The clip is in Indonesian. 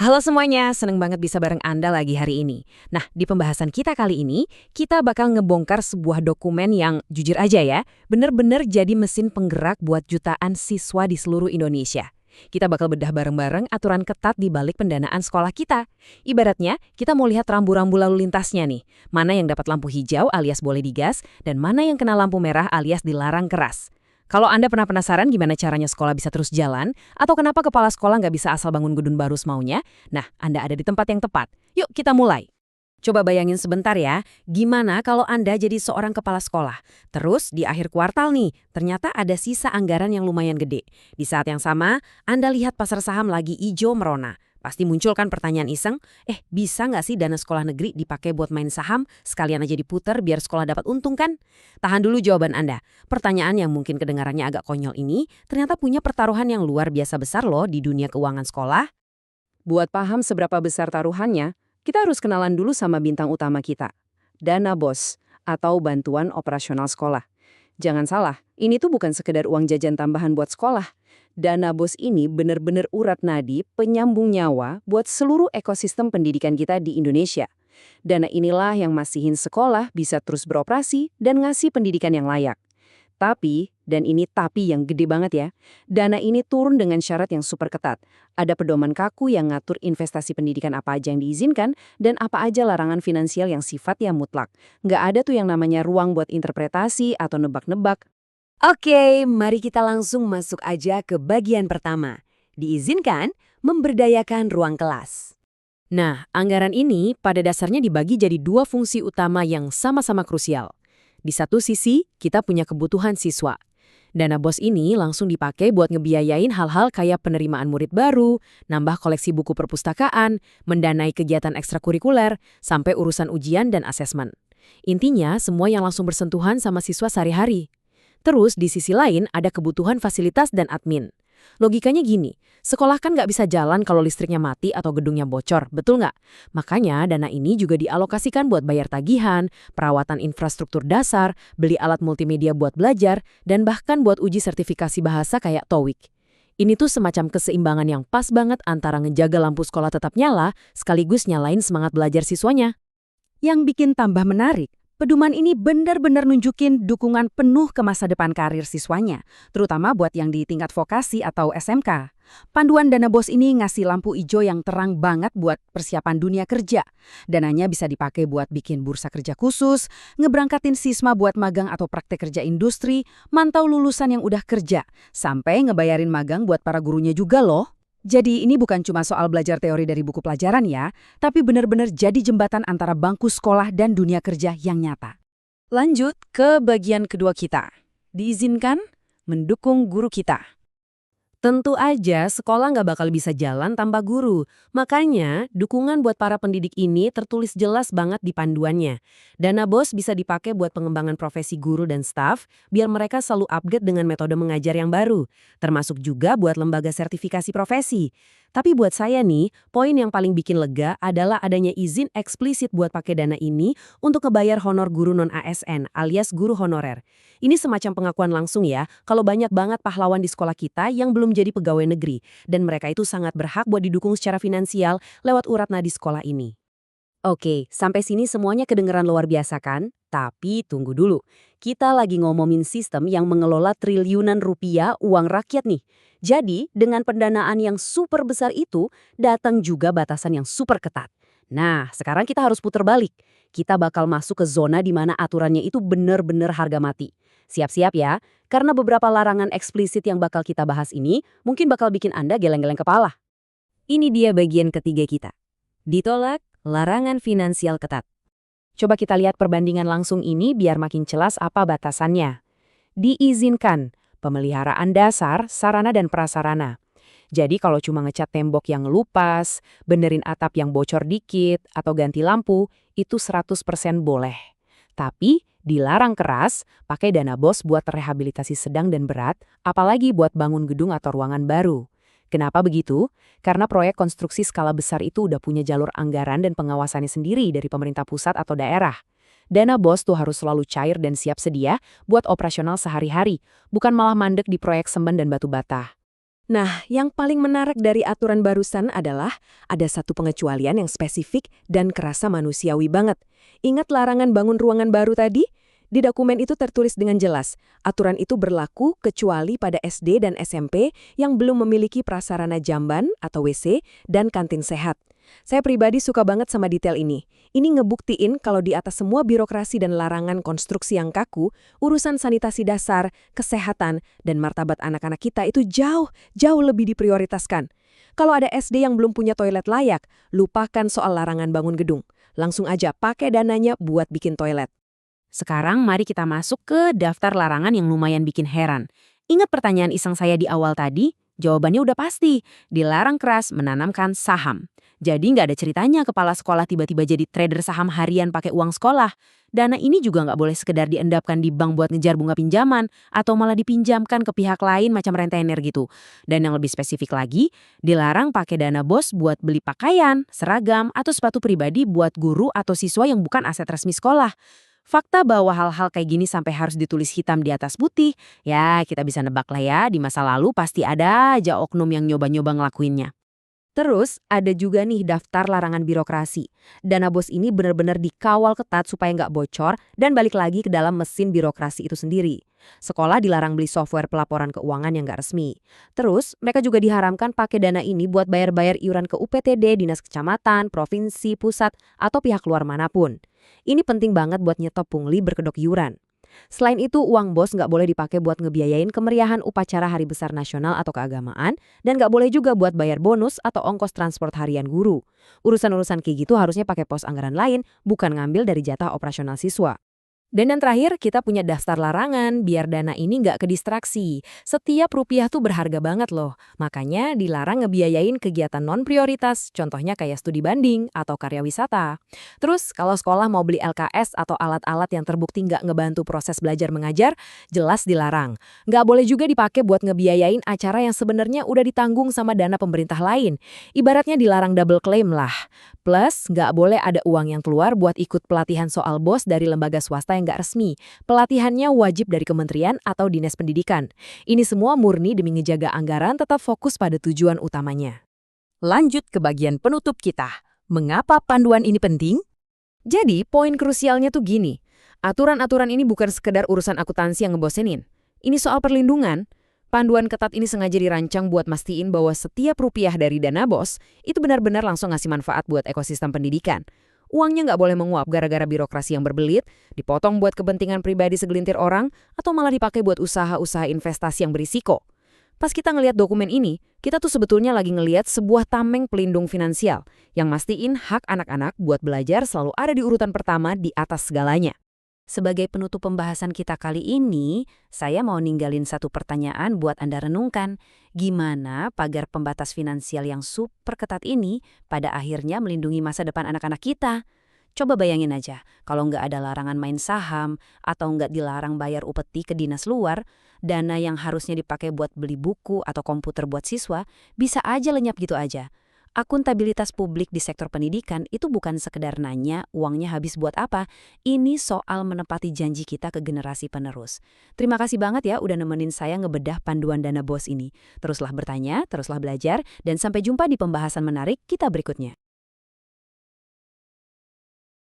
Halo semuanya, seneng banget bisa bareng Anda lagi hari ini. Nah, di pembahasan kita kali ini, kita bakal ngebongkar sebuah dokumen yang jujur aja ya, bener-bener jadi mesin penggerak buat jutaan siswa di seluruh Indonesia. Kita bakal bedah bareng-bareng aturan ketat di balik pendanaan sekolah kita. Ibaratnya, kita mau lihat rambu-rambu lalu lintasnya nih. Mana yang dapat lampu hijau alias boleh digas, dan mana yang kena lampu merah alias dilarang keras. Kalau Anda pernah penasaran gimana caranya sekolah bisa terus jalan, atau kenapa kepala sekolah nggak bisa asal bangun gedung baru semaunya, nah Anda ada di tempat yang tepat. Yuk kita mulai. Coba bayangin sebentar ya, gimana kalau Anda jadi seorang kepala sekolah. Terus di akhir kuartal nih, ternyata ada sisa anggaran yang lumayan gede. Di saat yang sama, Anda lihat pasar saham lagi ijo merona. Pasti muncul kan pertanyaan iseng, bisa nggak sih dana sekolah negeri dipakai buat main saham, sekalian aja diputer biar sekolah dapat untung kan? Tahan dulu jawaban Anda. Pertanyaan yang mungkin kedengarannya agak konyol ini, ternyata punya pertaruhan yang luar biasa besar loh di dunia keuangan sekolah. Buat paham seberapa besar taruhannya, kita harus kenalan dulu sama bintang utama kita, dana BOS atau bantuan operasional sekolah. Jangan salah, ini tuh bukan sekedar uang jajan tambahan buat sekolah. Dana BOS ini benar-benar urat nadi, penyambung nyawa buat seluruh ekosistem pendidikan kita di Indonesia. Dana inilah yang masihin sekolah bisa terus beroperasi dan ngasih pendidikan yang layak. Tapi, dan ini tapi yang gede banget ya, dana ini turun dengan syarat yang super ketat. Ada pedoman kaku yang ngatur investasi pendidikan apa aja yang diizinkan dan apa aja larangan finansial yang sifatnya mutlak. Nggak ada tuh yang namanya ruang buat interpretasi atau nebak-nebak. Oke, mari kita langsung masuk aja ke bagian pertama. Diizinkan memberdayakan ruang kelas. Nah, anggaran ini pada dasarnya dibagi jadi dua fungsi utama yang sama-sama krusial. Di satu sisi, kita punya kebutuhan siswa. Dana BOS ini langsung dipakai buat ngebiayain hal-hal kayak penerimaan murid baru, nambah koleksi buku perpustakaan, mendanai kegiatan ekstrakurikuler, sampai urusan ujian dan asesmen. Intinya, semua yang langsung bersentuhan sama siswa sehari-hari. Terus, di sisi lain ada kebutuhan fasilitas dan admin. Logikanya gini, sekolah kan nggak bisa jalan kalau listriknya mati atau gedungnya bocor, betul nggak? Makanya dana ini juga dialokasikan buat bayar tagihan, perawatan infrastruktur dasar, beli alat multimedia buat belajar, dan bahkan buat uji sertifikasi bahasa kayak TOEIC. Ini tuh semacam keseimbangan yang pas banget antara ngejaga lampu sekolah tetap nyala, sekaligus nyalain semangat belajar siswanya. Yang bikin tambah menarik, pedoman ini benar-benar nunjukin dukungan penuh ke masa depan karir siswanya, terutama buat yang di tingkat vokasi atau SMK. Panduan dana BOS ini ngasih lampu hijau yang terang banget buat persiapan dunia kerja. Dananya bisa dipakai buat bikin bursa kerja khusus, ngeberangkatin sisma buat magang atau praktek kerja industri, mantau lulusan yang udah kerja, sampai ngebayarin magang buat para gurunya juga loh. Jadi ini bukan cuma soal belajar teori dari buku pelajaran ya, tapi benar-benar jadi jembatan antara bangku sekolah dan dunia kerja yang nyata. Lanjut ke bagian kedua kita. Diizinkan mendukung guru kita. Tentu aja sekolah nggak bakal bisa jalan tanpa guru. Makanya, dukungan buat para pendidik ini tertulis jelas banget di panduannya. Dana BOS bisa dipakai buat pengembangan profesi guru dan staf, biar mereka selalu update dengan metode mengajar yang baru. Termasuk juga buat lembaga sertifikasi profesi. Tapi buat saya nih, poin yang paling bikin lega adalah adanya izin eksplisit buat pakai dana ini untuk ngebayar honor guru non-ASN alias guru honorer. Ini semacam pengakuan langsung ya, kalau banyak banget pahlawan di sekolah kita yang belum jadi pegawai negeri, dan mereka itu sangat berhak buat didukung secara finansial lewat urat nadi sekolah ini. Oke, sampai sini semuanya kedengeran luar biasa kan? Tapi tunggu dulu, kita lagi ngomongin sistem yang mengelola triliunan rupiah uang rakyat nih. Jadi, dengan pendanaan yang super besar itu, datang juga batasan yang super ketat. Nah, sekarang kita harus putar balik. Kita bakal masuk ke zona di mana aturannya itu bener-bener harga mati. Siap-siap ya, karena beberapa larangan eksplisit yang bakal kita bahas ini mungkin bakal bikin Anda geleng-geleng kepala. Ini dia bagian ketiga kita. Ditolak, larangan finansial ketat. Coba kita lihat perbandingan langsung ini biar makin jelas apa batasannya. Diizinkan, pemeliharaan dasar, sarana dan prasarana. Jadi kalau cuma ngecat tembok yang lupas, benerin atap yang bocor dikit, atau ganti lampu, itu 100% boleh. Tapi dilarang keras, pakai dana BOS buat rehabilitasi sedang dan berat, apalagi buat bangun gedung atau ruangan baru. Kenapa begitu? Karena proyek konstruksi skala besar itu udah punya jalur anggaran dan pengawasannya sendiri dari pemerintah pusat atau daerah. Dana BOS tuh harus selalu cair dan siap sedia buat operasional sehari-hari, bukan malah mandek di proyek semen dan batu bata. Nah, yang paling menarik dari aturan barusan adalah ada satu pengecualian yang spesifik dan kerasa manusiawi banget. Ingat larangan bangun ruangan baru tadi? Di dokumen itu tertulis dengan jelas, aturan itu berlaku kecuali pada SD dan SMP yang belum memiliki prasarana jamban atau WC dan kantin sehat. Saya pribadi suka banget sama detail ini. Ini ngebuktiin kalau di atas semua birokrasi dan larangan konstruksi yang kaku, urusan sanitasi dasar, kesehatan, dan martabat anak-anak kita itu jauh lebih diprioritaskan. Kalau ada SD yang belum punya toilet layak, lupakan soal larangan bangun gedung. Langsung aja pakai dananya buat bikin toilet. Sekarang mari kita masuk ke daftar larangan yang lumayan bikin heran. Ingat pertanyaan iseng saya di awal tadi? Jawabannya udah pasti, dilarang keras menanamkan saham. Jadi nggak ada ceritanya kepala sekolah tiba-tiba jadi trader saham harian pakai uang sekolah. Dana ini juga nggak boleh sekedar diendapkan di bank buat ngejar bunga pinjaman, atau malah dipinjamkan ke pihak lain macam rentenir gitu. Dan yang lebih spesifik lagi, dilarang pakai dana bos buat beli pakaian, seragam, atau sepatu pribadi buat guru atau siswa yang bukan aset resmi sekolah. Fakta bahwa hal-hal kayak gini sampai harus ditulis hitam di atas putih, ya kita bisa nebak lah ya, di masa lalu pasti ada aja oknum yang nyoba-nyoba ngelakuinnya. Terus, ada juga nih daftar larangan birokrasi. Dana bos ini benar-benar dikawal ketat supaya nggak bocor dan balik lagi ke dalam mesin birokrasi itu sendiri. Sekolah dilarang beli software pelaporan keuangan yang nggak resmi. Terus, mereka juga diharamkan pakai dana ini buat bayar-bayar iuran ke UPTD, dinas kecamatan, provinsi, pusat, atau pihak luar manapun. Ini penting banget buat nyetop pungli berkedok iuran. Selain itu, uang bos nggak boleh dipakai buat ngebiayain kemeriahan upacara hari besar nasional atau keagamaan, dan nggak boleh juga buat bayar bonus atau ongkos transport harian guru. Urusan-urusan kayak gitu harusnya pakai pos anggaran lain, bukan ngambil dari jatah operasional siswa. Dan yang terakhir, kita punya daftar larangan biar dana ini nggak kedistraksi. Setiap rupiah tuh berharga banget loh. Makanya dilarang ngebiayain kegiatan non-prioritas, contohnya kayak studi banding atau karya wisata. Terus, kalau sekolah mau beli LKS atau alat-alat yang terbukti nggak ngebantu proses belajar mengajar, jelas dilarang. Nggak boleh juga dipakai buat ngebiayain acara yang sebenarnya udah ditanggung sama dana pemerintah lain. Ibaratnya dilarang double claim lah. Plus, nggak boleh ada uang yang keluar buat ikut pelatihan soal BOS dari lembaga swasta yang nggak resmi. Pelatihannya wajib dari kementerian atau dinas pendidikan. Ini semua murni demi ngejaga anggaran tetap fokus pada tujuan utamanya. Lanjut ke bagian penutup kita. Mengapa panduan ini penting? Jadi, poin krusialnya tuh gini. Aturan-aturan ini bukan sekedar urusan akuntansi yang ngebosenin. Ini soal perlindungan. Panduan ketat ini sengaja dirancang buat mastiin bahwa setiap rupiah dari dana bos itu benar-benar langsung ngasih manfaat buat ekosistem pendidikan. Uangnya nggak boleh menguap gara-gara birokrasi yang berbelit, dipotong buat kepentingan pribadi segelintir orang, atau malah dipakai buat usaha-usaha investasi yang berisiko. Pas kita ngelihat dokumen ini, kita tuh sebetulnya lagi ngelihat sebuah tameng pelindung finansial yang mastiin hak anak-anak buat belajar selalu ada di urutan pertama di atas segalanya. Sebagai penutup pembahasan kita kali ini, saya mau ninggalin satu pertanyaan buat Anda renungkan. Gimana pagar pembatas finansial yang super ketat ini pada akhirnya melindungi masa depan anak-anak kita? Coba bayangin aja, kalau nggak ada larangan main saham atau nggak dilarang bayar upeti ke dinas luar, dana yang harusnya dipakai buat beli buku atau komputer buat siswa bisa aja lenyap gitu aja. Akuntabilitas publik di sektor pendidikan itu bukan sekedar nanya uangnya habis buat apa, ini soal menepati janji kita ke generasi penerus. Terima kasih banget ya udah nemenin saya ngebedah panduan dana bos ini. Teruslah bertanya, teruslah belajar, dan sampai jumpa di pembahasan menarik kita berikutnya.